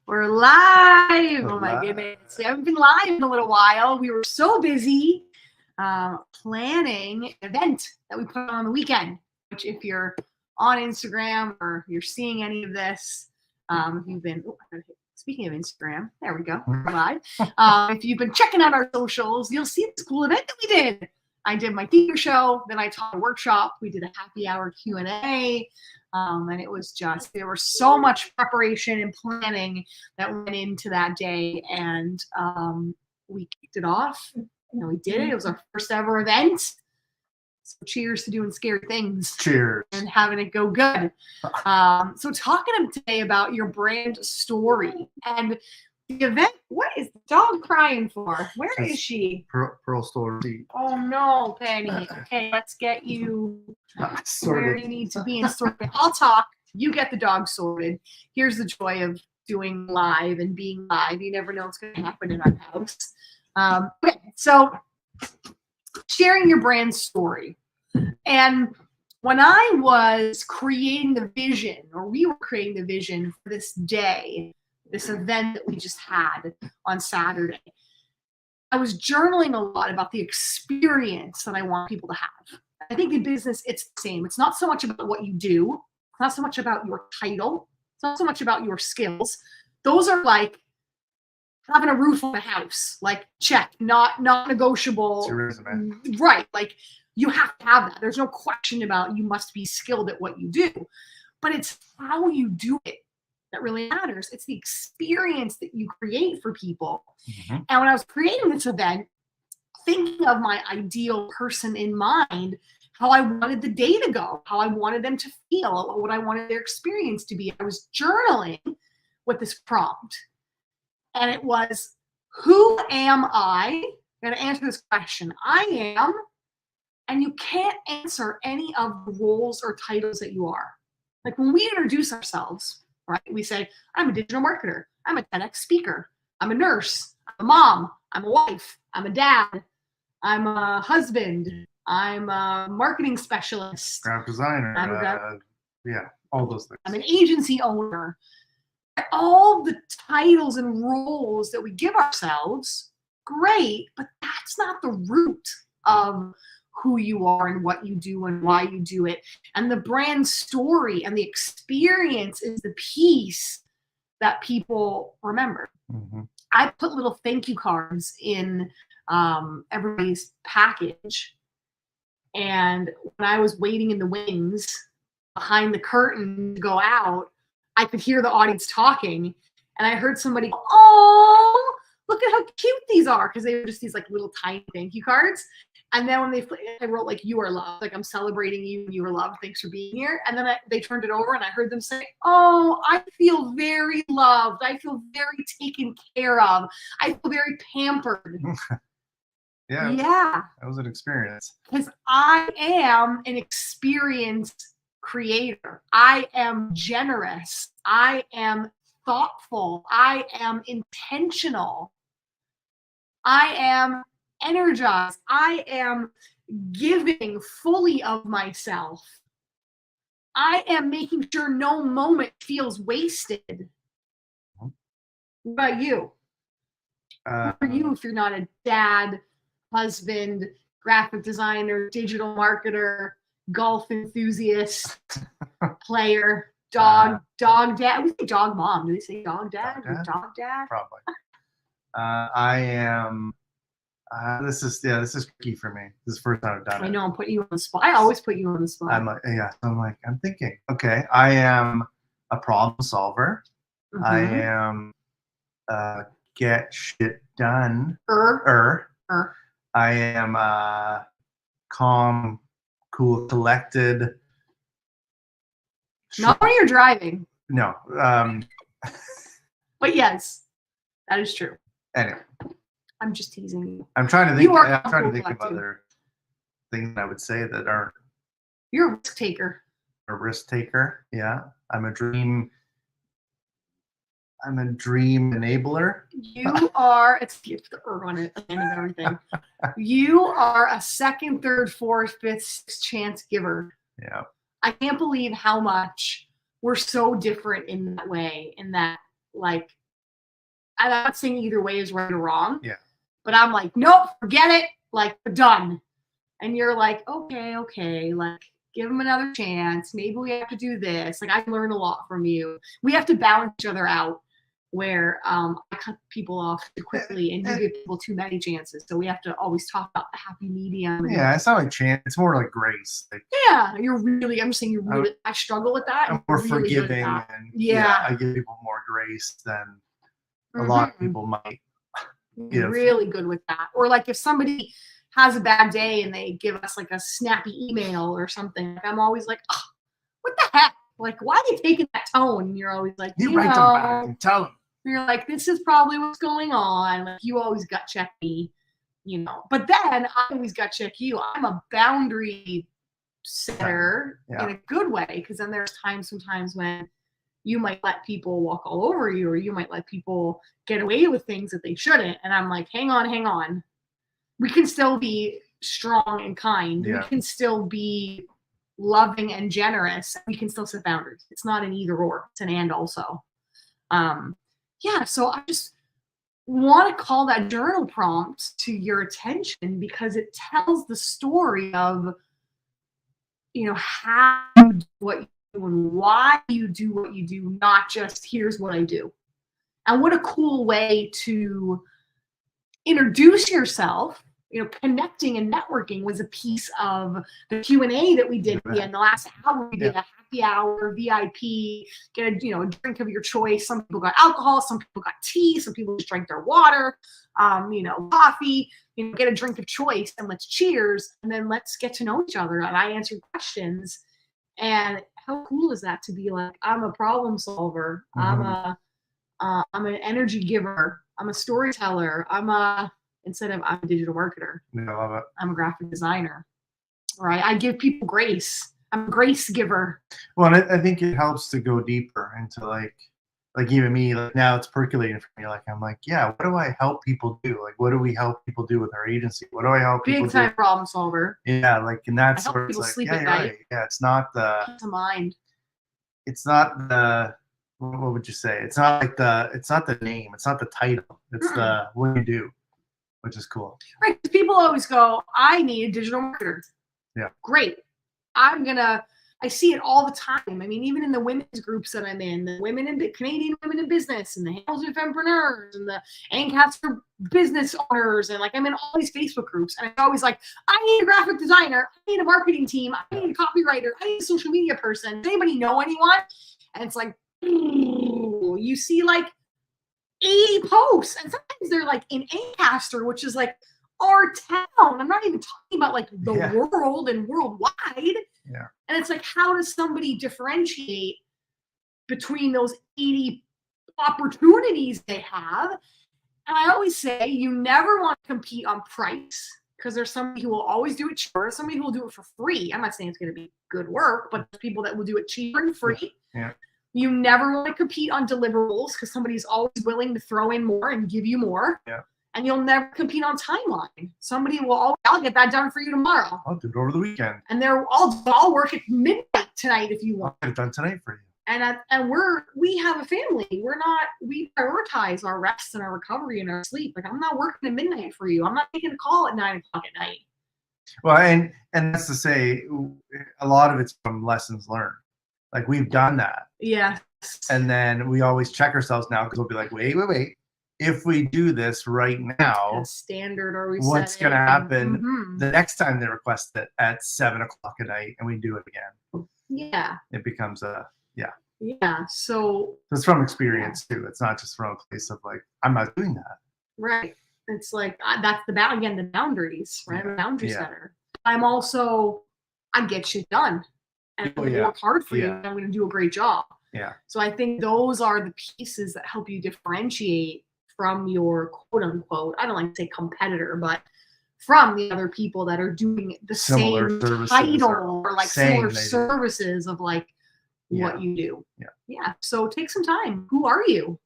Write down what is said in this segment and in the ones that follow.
We're live. We're Oh my live. goodness. We haven't been live in a little while. We were so busy planning an event that we put on the weekend, which if you're on Instagram or you're seeing any of this, if you've been, speaking of Instagram, there we go, we're live. If you've been checking out our socials, you'll see this cool event that we did. I did my theater show, then I taught a workshop. We did a happy hour Q&A. And it was just, there was so much preparation and planning that went into that day. And we kicked it off. And we did it. It was our first ever event. So cheers to doing scary things. Cheers. And having it go good. So talking today about your brand story and the event. What is the dog crying for? Where is she? Pearl story. Oh no, Penny. Okay, let's get you where you need to be and sorted. I'll talk. You get the dog sorted. Here's the joy of doing live and being live. You never know what's going to happen in our house. Okay, so sharing your brand story. And when I was creating the vision, or we were creating the vision for this day, this event that we just had on Saturday, I was journaling a lot about the experience that I want people to have. I think in business, it's the same. It's not so much about what you do. It's not so much about your title. It's not so much about your skills. Those are like having a roof on a house, like check, not negotiable. It's your resume. Right. Like you have to have that. There's no question about you must be skilled at what you do, but it's how you do it that really matters. It's the experience that you create for people. Mm-hmm. And when I was creating this event, thinking of my ideal person in mind, how I wanted the day to go, how I wanted them to feel, what I wanted their experience to be, I was journaling with this prompt. And it was, who am I? I'm going to answer this question. I am, and you can't answer any of the roles or titles that you are. Like when we introduce ourselves, right? We say, I'm a digital marketer. I'm a TEDx speaker. I'm a nurse. I'm a mom. I'm a wife. I'm a dad. I'm a husband. I'm a marketing specialist. Graphic designer. Yeah, all those things. I'm an agency owner. All the titles and roles that we give ourselves, great, but that's not the root of who you are and what you do and why you do it. And the brand story and the experience is the piece that people remember. Mm-hmm. I put little thank you cards in everybody's package. And when I was waiting in the wings behind the curtain to go out, I could hear the audience talking. And I heard somebody go, oh, look at how cute these are. Because they were just these like little tiny thank you cards. And then when I wrote like, you are loved, like I'm celebrating you, you are loved, thanks for being here. And then they turned it over and I heard them say, oh, I feel very loved. I feel very taken care of. I feel very pampered. Yeah. That was an experience. Because I am an experienced creator. I am generous. I am thoughtful. I am intentional. I am energized. I am giving fully of myself. I am making sure no moment feels wasted. What about you? Who are you if you're not a dad, husband, graphic designer, digital marketer, golf enthusiast, player, dog dad? We say dog mom. Do they say dog dad? Dog dad? Probably. I am. This is tricky for me. This is the first time I've done it. I know I'm putting you on the spot. I always put you on the spot. I'm thinking. Okay, I am a problem solver. Mm-hmm. I am get shit done. I am calm, cool, collected. Not when you're driving. No. But yes, that is true. Anyway. I'm just teasing you. I'm trying to think of other things I would say that aren't. You're a risk taker. A risk taker, yeah. I'm a dream enabler. You are. It's the on it at the end of everything. You are a second, third, fourth, fifth, sixth chance giver. Yeah. I can't believe how much we're so different in that way. In that Like, I'm not saying either way is right or wrong. Yeah. But I'm like, nope, forget it. Like, we're done. And you're like, okay. Like, give them another chance. Maybe we have to do this. Like, I've learned a lot from you. We have to balance each other out where I cut people off too quickly and you give people too many chances. So we have to always talk about the happy medium. Yeah, it's not like chance. It's more like grace. Like, yeah, I'm saying you're really, I struggle with that. I'm more really forgiving and I give people more grace than a lot of people might. Really good with that. Or like if somebody has a bad day and they give us like a snappy email or something, like I'm always like, oh, what the heck? Like, why are they taking that tone? And you're always like, you write them back and tell them. You're like, this is probably what's going on. Like, you always gut check me, But then I always gut check you. I'm a boundary setter in a good way, because then there's sometimes when you might let people walk all over you, or you might let people get away with things that they shouldn't. And I'm like, hang on. We can still be strong and kind. Yeah. We can still be loving and generous. We can still set boundaries. It's not an either or, it's an and also. So I just want to call that journal prompt to your attention, because it tells the story of, how you do what you do and why you do what you do, not just here's what I do. And what a cool way to introduce yourself. Connecting and networking was a piece of the Q&A that we did at the end. The last hour, we did a happy hour, VIP, get a drink of your choice. Some people got alcohol, some people got tea, some people just drank their water, coffee, get a drink of choice, and let's cheers, and then let's get to know each other. And I answered questions. And how cool is that to be like, I'm a problem solver. I'm an energy giver. I'm a storyteller. Instead of I'm a digital marketer. I love it. I'm a graphic designer. Right? I give people grace. I'm a grace giver. Well, I think it helps to go deeper into like even me, like now it's percolating for me. Like, I'm like, yeah, what do I help people do? Like, what do we help people do with our agency? What do I help people do? Big time problem solver. Yeah, like, and that's where it's like, yeah, you're right. Yeah, it's not the peace of mind. It's not the, what would you say? It's not the name. It's not the title. It's the what you do, which is cool. Right. People always go, I need a digital marketer. Yeah. Great. I see it all the time. I mean, even in the women's groups that I'm in, the Canadian women in business, and the Hamilton Fempreneurs, and the Ancaster business owners, and like I'm in all these Facebook groups, and I'm always like, I need a graphic designer, I need a marketing team, I need a copywriter, I need a social media person. Does anybody know anyone? And it's like, you see like 80 posts, and sometimes they're like in Ancaster, which is like our town. I'm not even talking about like the world and worldwide. Yeah. And it's like, how does somebody differentiate between those 80 opportunities they have? And I always say, you never want to compete on price, because there's somebody who will always do it cheaper, somebody who will do it for free. I'm not saying it's going to be good work, but there's people that will do it cheaper and free. Yeah. You never want to compete on deliverables, because somebody's always willing to throw in more and give you more. Yeah. And you'll never compete on timeline. Somebody will always, I'll get that done for you tomorrow. I'll do it over the weekend. And I'll work at midnight tonight if you want. I'll get it done tonight for you. And we have a family. We prioritize our rest and our recovery and our sleep. Like, I'm not working at midnight for you. I'm not taking a call at 9 o'clock at night. Well, and that's to say, a lot of it's from lessons learned. Like, we've done that. Yeah. And then we always check ourselves now, because we'll be like, wait. If we do this right now, standard, or what's going to happen the next time they request it at 7 o'clock at night and we do it again? Yeah. It becomes Yeah. So it's from experience too. It's not just from a place of like, I'm not doing that. Right. It's like, that's the boundaries, right? I'm a boundary setter. I'm also, I get shit done. And I'm going to work hard for you, and I'm going to do a great job. Yeah. So I think those are the pieces that help you differentiate from your quote unquote, I don't like to say competitor, but from the other people that are doing the same title or like similar services of like what you do. Yeah. Yeah. So take some time. Who are you?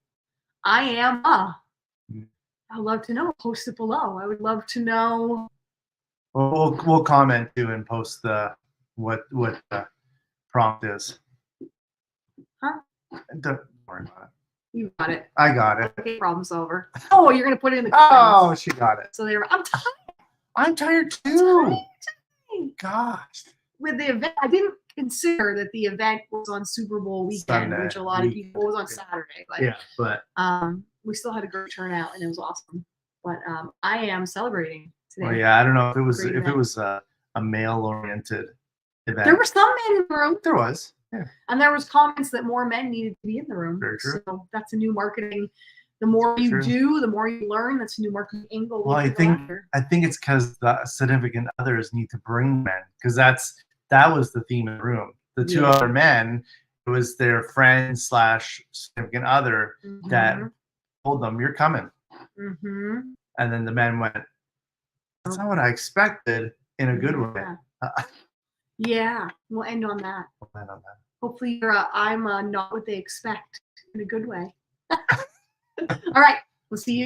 I am I'd love to know. Post it below. I would love to know. We'll comment too and post what the prompt is. Huh? Don't worry about it. You got it. I got it. Okay, problem solver. Oh, you're gonna put it in the Oh, comments. she got it. So they were. I'm tired. I'm tired too. Tired. Gosh. With the event, I didn't consider that the event was on Super Bowl weekend, Sunday, which a lot of weekend, people was on yeah. Saturday. But Yeah, but we still had a great turnout and it was awesome. But I am celebrating today. well, yeah, I don't know if it was Great if it event. was a male-oriented event. There were some men in the room, There was. Yeah. and there was comments that more men needed to be in the room. Very true. So that's a new marketing. The more you True. do, the more you learn. That's a new marketing angle. Well, we can go after. I think it's because the significant others need to bring men, because that was the theme of the room. The two Yeah. other men, it was their friend / significant other that told them, "You're coming," Mm-hmm. and then the men went, "That's not what I expected," in a good way. Yeah, we'll end on that. Hopefully, I'm not what they expect in a good way. All right, we'll see you again.